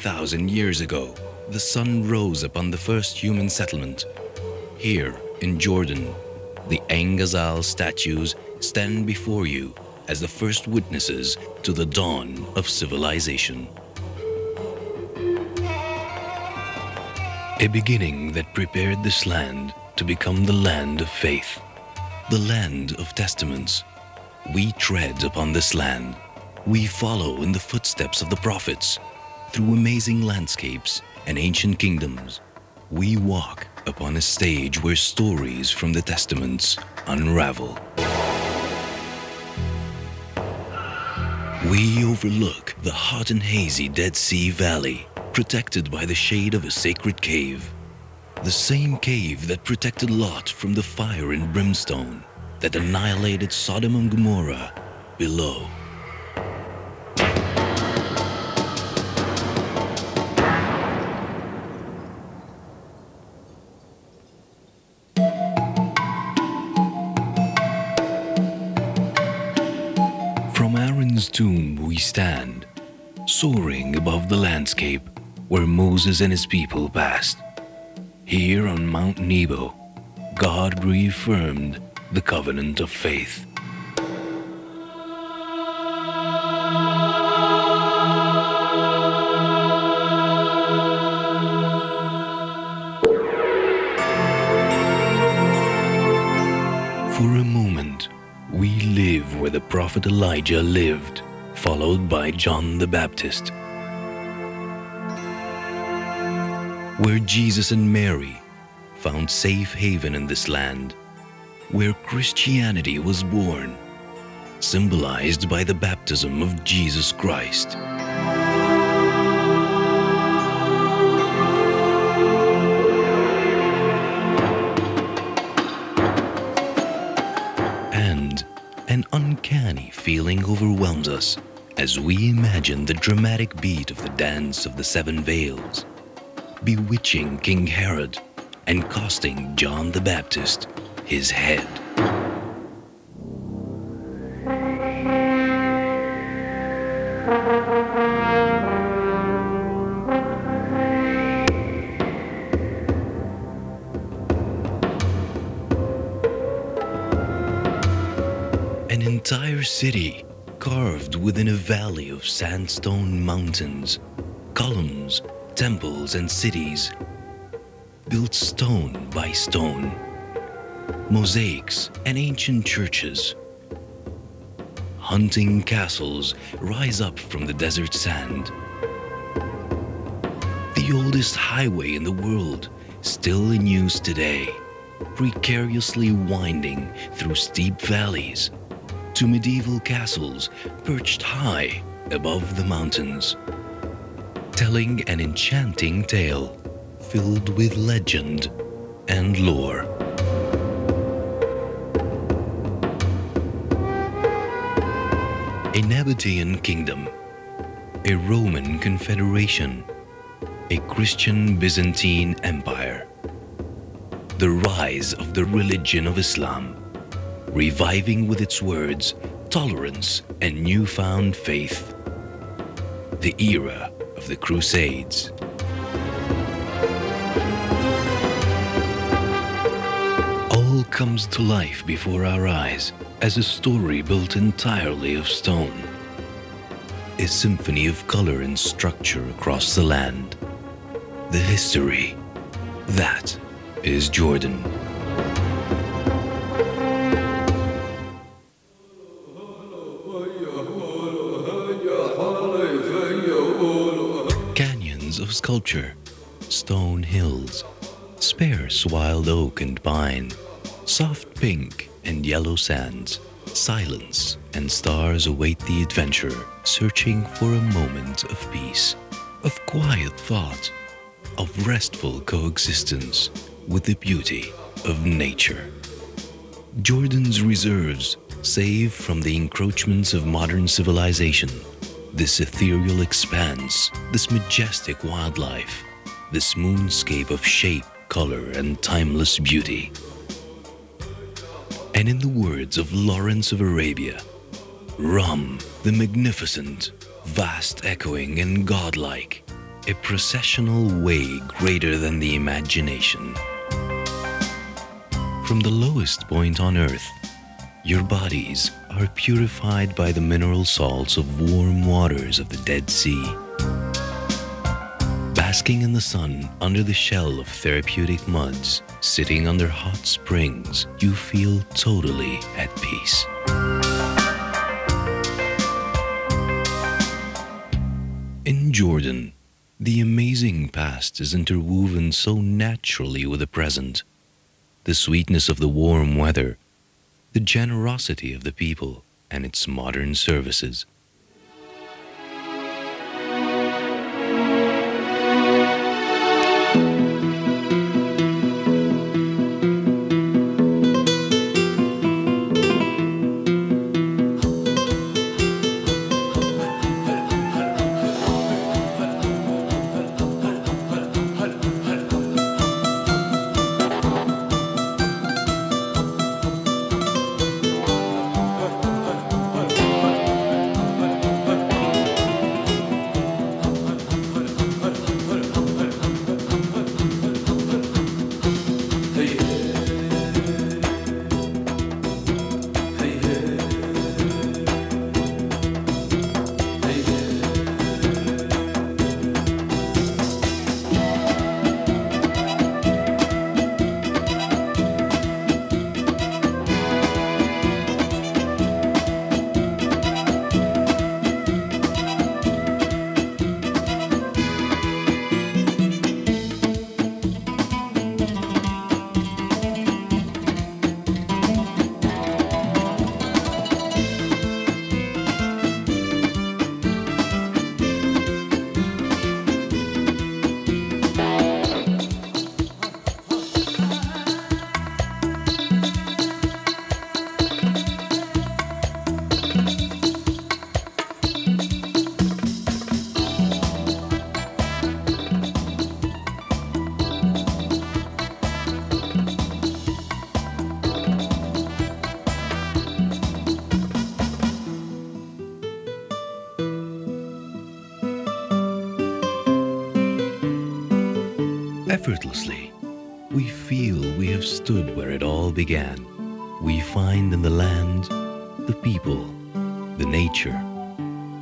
15,000 years ago, the sun rose upon the first human settlement. Here in Jordan, the Ain Ghazal statues stand before you as the first witnesses to the dawn of civilization. A beginning that prepared this land to become the land of faith, the land of testaments. We tread upon this land. We follow in the footsteps of the prophets. Through amazing landscapes and ancient kingdoms, we walk upon a stage where stories from the testaments unravel. We overlook the hot and hazy Dead Sea Valley, protected by the shade of a sacred cave. The same cave that protected Lot from the fire and brimstone that annihilated Sodom and Gomorrah below. From Aaron's tomb we stand, soaring above the landscape where Moses and his people passed. Here on Mount Nebo, God reaffirmed the covenant of faith. For a moment, we live where the prophet Elijah lived, followed by John the Baptist. Where Jesus and Mary found safe haven in this land, where Christianity was born, symbolized by the baptism of Jesus Christ. And an uncanny feeling overwhelms us as we imagine the dramatic beat of the dance of the seven veils, bewitching King Herod and costing John the Baptist his head. An entire city carved within a valley of sandstone mountains, columns, temples, and cities, built stone by stone, mosaics and ancient churches. Hunting castles rise up from the desert sand. The oldest highway in the world, still in use today, precariously winding through steep valleys, to medieval castles perched high above the mountains, telling an enchanting tale filled with legend and lore. A Nabatean kingdom, a Roman confederation, a Christian Byzantine empire, the rise of the religion of Islam, reviving with its words, tolerance, and newfound faith, the era of the Crusades. All comes to life before our eyes as a story built entirely of stone, a symphony of color and structure across the land. The history, that is Jordan. Canyons of sculpture, stone hills, sparse wild oak and pine, soft pink and yellow sands, silence and stars await the adventurer searching for a moment of peace, of quiet thought, of restful coexistence with the beauty of nature. Jordan's reserves, saved from the encroachments of modern civilization, this ethereal expanse, this majestic wildlife, this moonscape of shape, color, and timeless beauty. And in the words of Lawrence of Arabia, Rum, the magnificent, vast echoing and godlike, a processional way greater than the imagination. From the lowest point on earth, your bodies are purified by the mineral salts of warm waters of the Dead Sea. Basking in the sun under the shell of therapeutic muds, sitting under hot springs, you feel totally at peace. In Jordan, the amazing past is interwoven so naturally with the present. The sweetness of the warm weather, the generosity of the people, and its modern services. Effortlessly, we feel we have stood where it all began. We find in the land, the people, the nature,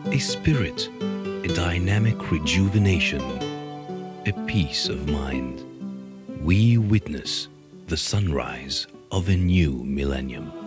a spirit, a dynamic rejuvenation, a peace of mind. We witness the sunrise of a new millennium.